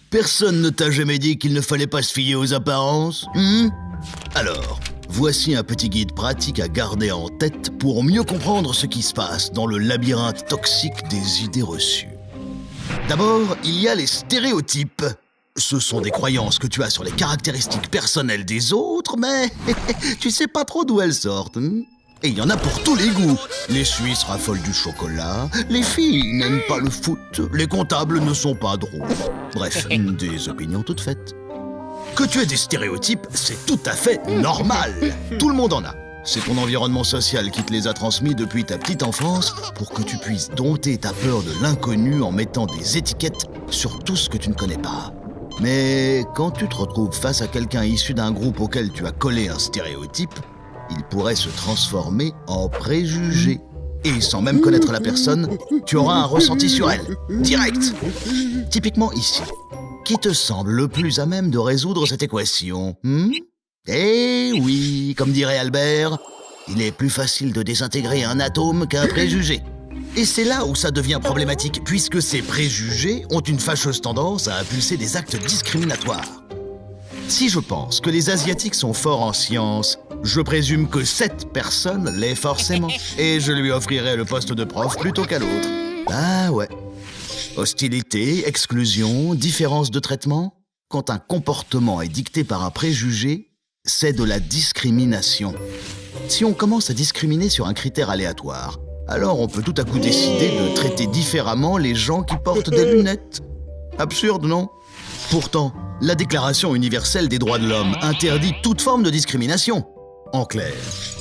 Personne ne t'a jamais dit qu'il ne fallait pas se fier aux apparences, Alors, voici un petit guide pratique à garder en tête pour mieux comprendre ce qui se passe dans le labyrinthe toxique des idées reçues. D'abord, il y a les stéréotypes. Ce sont des croyances que tu as sur les caractéristiques personnelles des autres, mais tu sais pas trop d'où elles sortent. Et il y en a pour tous les goûts. Les Suisses raffolent du chocolat, les filles n'aiment pas le foot, les comptables ne sont pas drôles. Bref, des opinions toutes faites. Que tu aies des stéréotypes, c'est tout à fait normal. Tout le monde en a. C'est ton environnement social qui te les a transmis depuis ta petite enfance pour que tu puisses dompter ta peur de l'inconnu en mettant des étiquettes sur tout ce que tu ne connais pas. Mais quand tu te retrouves face à quelqu'un issu d'un groupe auquel tu as collé un stéréotype, il pourrait se transformer en préjugé. Et sans même connaître la personne, tu auras un ressenti sur elle, direct. Typiquement ici, qui te semble le plus à même de résoudre cette équation Eh oui, comme dirait Albert, il est plus facile de désintégrer un atome qu'un préjugé. Et c'est là où ça devient problématique, puisque ces préjugés ont une fâcheuse tendance à impulser des actes discriminatoires. Si je pense que les Asiatiques sont forts en sciences, je présume que cette personne l'est forcément. Et je lui offrirai le poste de prof plutôt qu'à l'autre. Ah ouais. Hostilité, exclusion, différence de traitement. Quand un comportement est dicté par un préjugé, c'est de la discrimination. Si on commence à discriminer sur un critère aléatoire, alors on peut tout à coup décider de traiter différemment les gens qui portent des lunettes. Absurde, non ? Pourtant, la Déclaration universelle des droits de l'homme interdit toute forme de discrimination. En clair,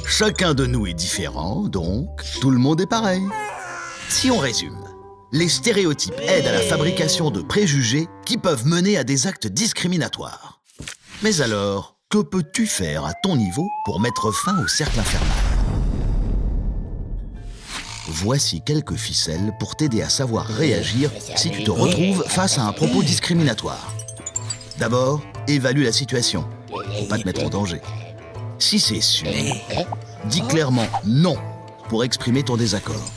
chacun de nous est différent, donc tout le monde est pareil. Si on résume, les stéréotypes aident à la fabrication de préjugés qui peuvent mener à des actes discriminatoires. Mais alors, que peux-tu faire à ton niveau pour mettre fin au cercle infernal ? Voici quelques ficelles pour t'aider à savoir réagir si tu te retrouves face à un propos discriminatoire. D'abord, évalue la situation. Faut pas te mettre en danger. Si c'est sûr, dis clairement non pour exprimer ton désaccord.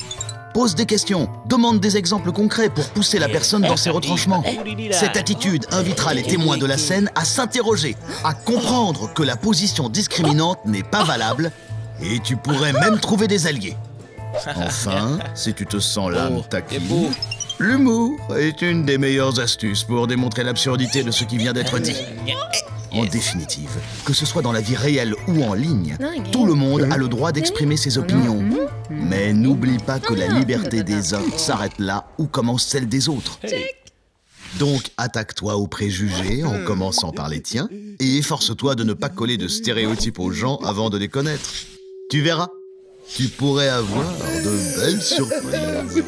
Pose des questions, demande des exemples concrets pour pousser la personne dans ses retranchements. Cette attitude invitera les témoins de la scène à s'interroger, à comprendre que la position discriminante n'est pas valable et tu pourrais même trouver des alliés. Enfin, si tu te sens l'âme taquine, l'humour est une des meilleures astuces pour démontrer l'absurdité de ce qui vient d'être dit. En définitive, que ce soit dans la vie réelle ou en ligne, tout le monde a le droit d'exprimer ses opinions. Mais n'oublie pas que la liberté des uns s'arrête là où commence celle des autres. Donc attaque-toi aux préjugés en commençant par les tiens et efforce-toi de ne pas coller de stéréotypes aux gens avant de les connaître. Tu verras, tu pourrais avoir de belles surprises.